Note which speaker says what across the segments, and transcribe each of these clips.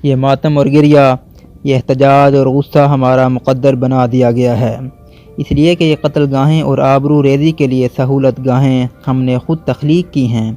Speaker 1: یہ ماتم اور گریہ، یہ احتجاج اور غصہ ہمارا مقدر بنا دیا گیا ہے، اس لیے کہ یہ قتل گاہیں اور آبرو ریزی کے لیے سہولت گاہیں ہم نے خود تخلیق کی ہیں۔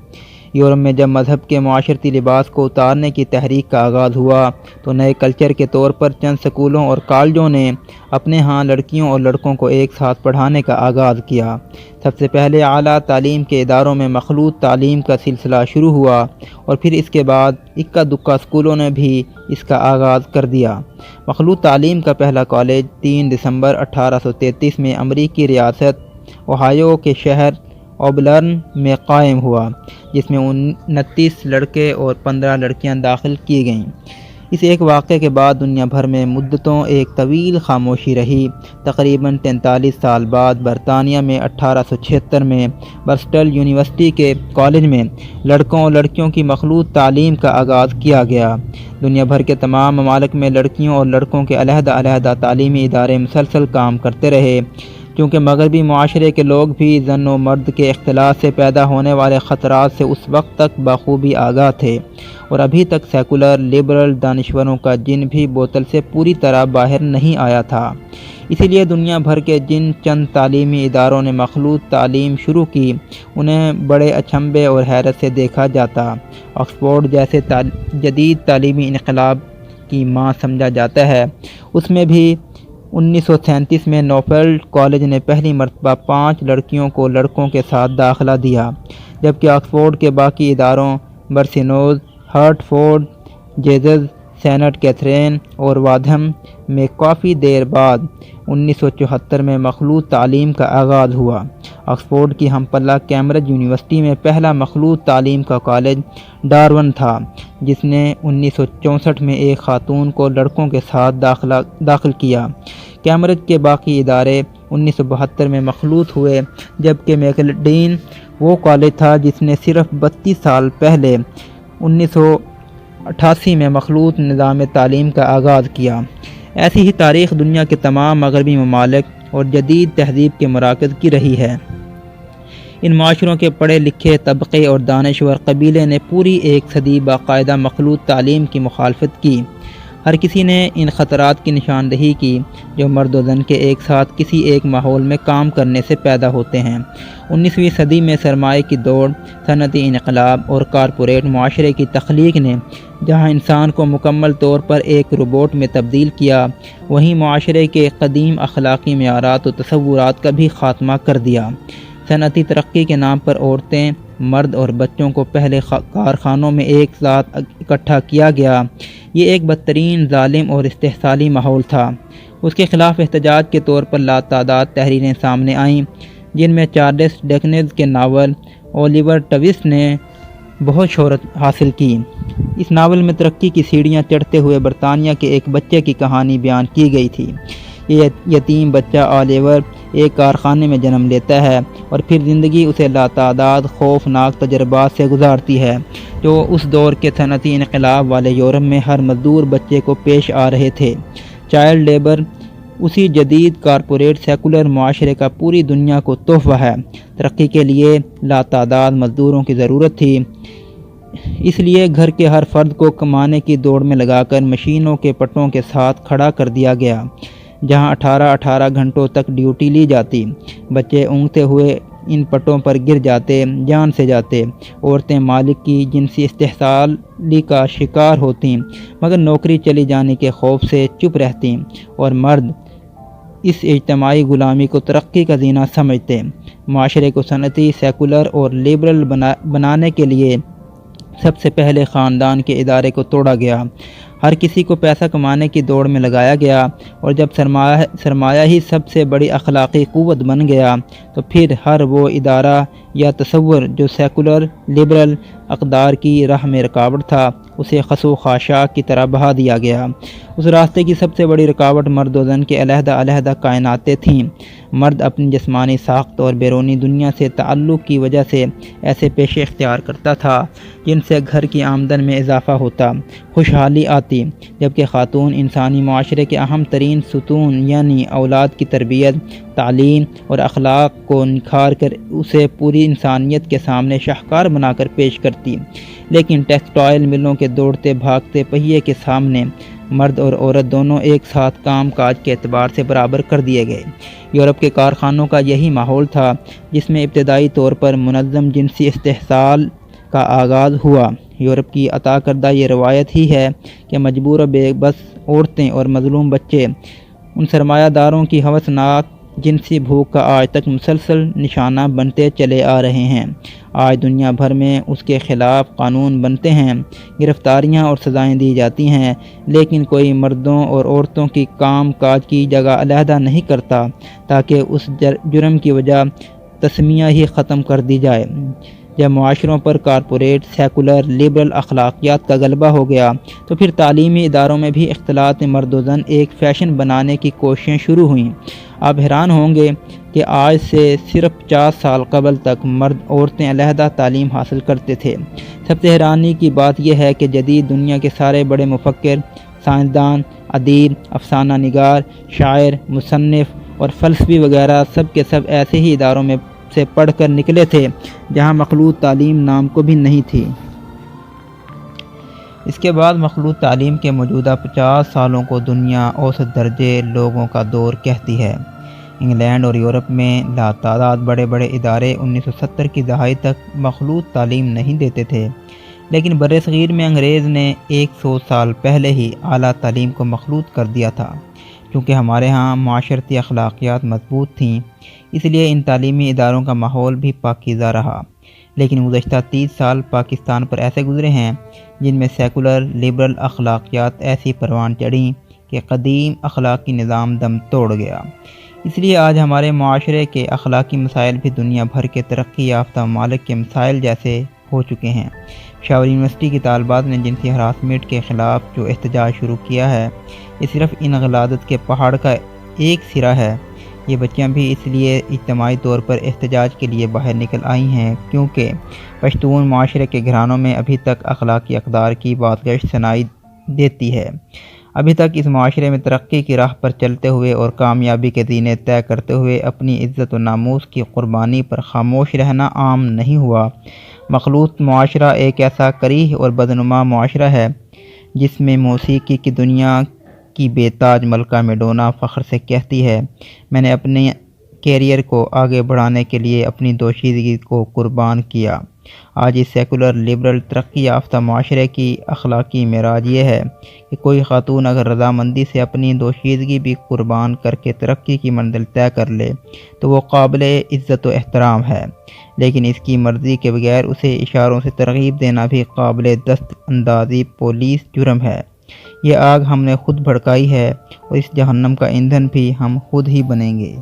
Speaker 1: یورپ میں جب مذہب کے معاشرتی لباس کو اتارنے کی تحریک کا آغاز ہوا تو نئے کلچر کے طور پر چند سکولوں اور کالجوں نے اپنے ہاں لڑکیوں اور لڑکوں کو ایک ساتھ پڑھانے کا آغاز کیا۔ سب سے پہلے اعلیٰ تعلیم کے اداروں میں مخلوط تعلیم کا سلسلہ شروع ہوا اور پھر اس کے بعد اکا دکا اسکولوں نے بھی اس کا آغاز کر دیا۔ مخلوط تعلیم کا پہلا کالج 3 دسمبر 1833 میں امریکی ریاست اوہایو کے شہر اوبلرن میں قائم ہوا، جس میں 29 لڑکے اور 15 لڑکیاں داخل کی گئیں۔ اس ایک واقعے کے بعد دنیا بھر میں مدتوں ایک طویل خاموشی رہی۔ تقریباً 43 سال بعد برطانیہ میں 1876 میں برسٹل یونیورسٹی کے کالج میں لڑکوں اور لڑکیوں کی مخلوط تعلیم کا آغاز کیا گیا۔ دنیا بھر کے تمام ممالک میں لڑکیوں اور لڑکوں کے علیحدہ علیحدہ تعلیمی ادارے مسلسل کام کرتے رہے، کیونکہ مغربی معاشرے کے لوگ بھی زن و مرد کے اختلاط سے پیدا ہونے والے خطرات سے اس وقت تک بخوبی آگاہ تھے، اور ابھی تک سیکولر لبرل دانشوروں کا جن بھی بوتل سے پوری طرح باہر نہیں آیا تھا۔ اسی لیے دنیا بھر کے جن چند تعلیمی اداروں نے مخلوط تعلیم شروع کی انہیں بڑے اچنبھے اور حیرت سے دیکھا جاتا۔ آکسفورڈ جیسے جدید تعلیمی انقلاب کی ماں سمجھا جاتا ہے، اس میں بھی 1937 میں نوفیلڈ کالج نے پہلی مرتبہ 5 لڑکیوں کو لڑکوں کے ساتھ داخلہ دیا، جبکہ آکسفورڈ کے باقی اداروں Brasenose, Hertford, Jesus, Saint Catherine اور وادہم میں کافی دیر بعد 1974 میں مخلوط تعلیم کا آغاز ہوا۔ آکسفورڈ کی ہم پلہ کیمبرج یونیورسٹی میں پہلا مخلوط تعلیم کا کالج ڈارون تھا، جس نے 1964 میں ایک خاتون کو لڑکوں کے ساتھ داخل کیا۔ کیمبرج کے باقی ادارے 1972 میں مخلوط ہوئے، جبکہ میکلڈین وہ کالج تھا جس نے صرف 32 سال پہلے 1988 میں مخلوط نظام تعلیم کا آغاز کیا۔ ایسی ہی تاریخ دنیا کے تمام مغربی ممالک اور جدید تہذیب کے مراکز کی رہی ہے۔ ان معاشروں کے پڑھے لکھے طبقے اور دانشور قبیلے نے پوری ایک صدی باقاعدہ مخلوط تعلیم کی مخالفت کی۔ ہر کسی نے ان خطرات کی نشاندہی کی جو مرد و زن کے ایک ساتھ کسی ایک ماحول میں کام کرنے سے پیدا ہوتے ہیں۔ 19ویں صدی میں سرمایہ کی دوڑ، صنعتی انقلاب اور کارپوریٹ معاشرے کی تخلیق نے جہاں انسان کو مکمل طور پر ایک روبوٹ میں تبدیل کیا، وہیں معاشرے کے قدیم اخلاقی معیارات و تصورات کا بھی خاتمہ کر دیا۔ صنعتی ترقی کے نام پر عورتیں، مرد اور بچوں کو پہلے کارخانوں میں ایک ساتھ اکٹھا کیا گیا۔ یہ ایک بدترین، ظالم اور استحصالی ماحول تھا۔ اس کے خلاف احتجاج کے طور پر لاتعداد تحریریں سامنے آئیں، جن میں چارلس ڈکنز کے ناول اولیور ٹویسٹ نے بہت شہرت حاصل کی۔ اس ناول میں ترقی کی سیڑھیاں چڑھتے ہوئے برطانیہ کے ایک بچے کی کہانی بیان کی گئی تھی۔ یہ یتیم بچہ اولیور ایک کارخانے میں جنم لیتا ہے اور پھر زندگی اسے لاتعداد خوفناک تجربات سے گزارتی ہے جو اس دور کے صنعتی انقلاب والے یورپ میں ہر مزدور بچے کو پیش آ رہے تھے۔ چائلڈ لیبر اسی جدید کارپوریٹ سیکولر معاشرے کا پوری دنیا کو تحفہ ہے۔ ترقی کے لیے لاتعداد مزدوروں کی ضرورت تھی، اس لیے گھر کے ہر فرد کو کمانے کی دوڑ میں لگا کر مشینوں کے پٹوں کے ساتھ کھڑا کر دیا گیا، جہاں 18 گھنٹوں تک ڈیوٹی لی جاتی۔ بچے اونگتے ہوئے ان پٹوں پر گر جاتے، جان سے جاتے۔ عورتیں مالک کی جنسی استحصالی کا شکار ہوتیں، مگر نوکری چلی جانے کے خوف سے چپ رہتیں، اور مرد اس اجتماعی غلامی کو ترقی کا زینہ سمجھتے۔ معاشرے کو صنعتی، سیکولر اور لبرل بنانے کے لیے سب سے پہلے خاندان کے ادارے کو توڑا گیا۔ ہر کسی کو پیسہ کمانے کی دوڑ میں لگایا گیا، اور جب سرمایہ ہی سب سے بڑی اخلاقی قوت بن گیا تو پھر ہر وہ ادارہ یا تصور جو سیکولر لبرل اقدار کی راہ میں رکاوٹ تھا، اسے خس و خاشاک کی طرح بہا دیا گیا۔ اس راستے کی سب سے بڑی رکاوٹ مرد و زن کے علیحدہ علیحدہ کائناتیں تھیں۔ مرد اپنی جسمانی ساخت اور بیرونی دنیا سے تعلق کی وجہ سے ایسے پیشے اختیار کرتا تھا جن سے گھر کی آمدن میں اضافہ ہوتا، خوشحالی آتی، جبکہ خاتون انسانی معاشرے کے اہم ترین ستون یعنی اولاد کی تربیت، تعلیم اور اخلاق کو نکھار کر اسے پوری بھی انسانیت کے سامنے شاہکار بنا کر پیش کرتی، لیکن ٹیکسٹائل ملوں کے دوڑتے بھاگتے پہیے کے سامنے مرد اور عورت دونوں ایک ساتھ کام کاج کے اعتبار سے برابر کر دیے گئے۔ یورپ کے کارخانوں کا یہی ماحول تھا جس میں ابتدائی طور پر منظم جنسی استحصال کا آغاز ہوا۔ یورپ کی عطا کردہ یہ روایت ہی ہے کہ مجبور و بے بس عورتیں اور مظلوم بچے ان سرمایہ داروں کی ہوسناک جنسی بھوک کا آج تک مسلسل نشانہ بنتے چلے آ رہے ہیں۔ آج دنیا بھر میں اس کے خلاف قانون بنتے ہیں، گرفتاریاں اور سزائیں دی جاتی ہیں، لیکن کوئی مردوں اور عورتوں کی کام کاج کی جگہ علیحدہ نہیں کرتا تاکہ اس جرم کی وجہ تسمیہ ہی ختم کر دی جائے۔ جب معاشروں پر کارپوریٹ، سیکولر، لبرل اخلاقیات کا غلبہ ہو گیا تو پھر تعلیمی اداروں میں بھی اختلاط مرد و زن ایک فیشن بنانے کی کوششیں شروع ہوئیں۔ آپ حیران ہوں گے کہ آج سے صرف 50 سال قبل تک مرد عورتیں علیحدہ تعلیم حاصل کرتے تھے۔ سب سے حیرانی کی بات یہ ہے کہ جدید دنیا کے سارے بڑے مفکر، سائنسدان، ادیب، افسانہ نگار، شاعر، مصنف اور فلسفی وغیرہ سب کے سب ایسے ہی اداروں میں سے پڑھ کر نکلے تھے جہاں مخلوط تعلیم نام کو بھی نہیں تھی۔ اس کے بعد مخلوط تعلیم کے موجودہ 50 سالوں کو دنیا اوسط درجے لوگوں کا دور کہتی ہے۔ انگلینڈ اور یورپ میں لاتعداد بڑے بڑے ادارے 1970 کی دہائی تک مخلوط تعلیم نہیں دیتے تھے، لیکن برصغیر میں انگریز نے 100 سال پہلے ہی اعلیٰ تعلیم کو مخلوط کر دیا تھا۔ چونکہ ہمارے ہاں معاشرتی اخلاقیات مضبوط تھیں، اس لیے ان تعلیمی اداروں کا ماحول بھی پاکیزہ رہا۔ لیکن گزشتہ 30 سال پاکستان پر ایسے گزرے ہیں جن میں سیکولر لبرل اخلاقیات ایسی پروان چڑھیں کہ قدیم اخلاقی نظام دم توڑ گیا۔ اس لیے آج ہمارے معاشرے کے اخلاقی مسائل بھی دنیا بھر کے ترقی یافتہ ممالک کے مسائل جیسے ہو چکے ہیں۔ پشاور یونیورسٹی کی طالبات نے جنسی ہراسمنٹ کے خلاف جو احتجاج شروع کیا ہے، یہ صرف ان غلاظت کے پہاڑ کا ایک سرا ہے۔ یہ بچیاں بھی اس لیے اجتماعی طور پر احتجاج کے لیے باہر نکل آئی ہیں کیونکہ پشتون معاشرے کے گھرانوں میں ابھی تک اخلاقی اقدار کی بازگشت سنائی دیتی ہے۔ ابھی تک اس معاشرے میں ترقی کی راہ پر چلتے ہوئے اور کامیابی کے زینے طے کرتے ہوئے اپنی عزت و ناموس کی قربانی پر خاموش رہنا عام نہیں ہوا۔ مخلوط معاشرہ ایک ایسا کریہ اور بدنما معاشرہ ہے جس میں موسیقی کی دنیا کی بے تاج ملکہ میڈونا فخر سے کہتی ہے، میں نے اپنے کیریئر کو آگے بڑھانے کے لیے اپنی دوشیزگی کو قربان کیا۔ آج اس سیکولر لبرل ترقی یافتہ معاشرے کی اخلاقی معراج یہ ہے کہ کوئی خاتون اگر رضامندی سے اپنی دوشیزگی بھی قربان کر کے ترقی کی منزل طے کر لے تو وہ قابل عزت و احترام ہے، لیکن اس کی مرضی کے بغیر اسے اشاروں سے ترغیب دینا بھی قابل دست اندازی پولیس جرم ہے۔ یہ آگ ہم نے خود بھڑکائی ہے اور اس جہنم کا ایندھن بھی ہم خود ہی بنیں گے۔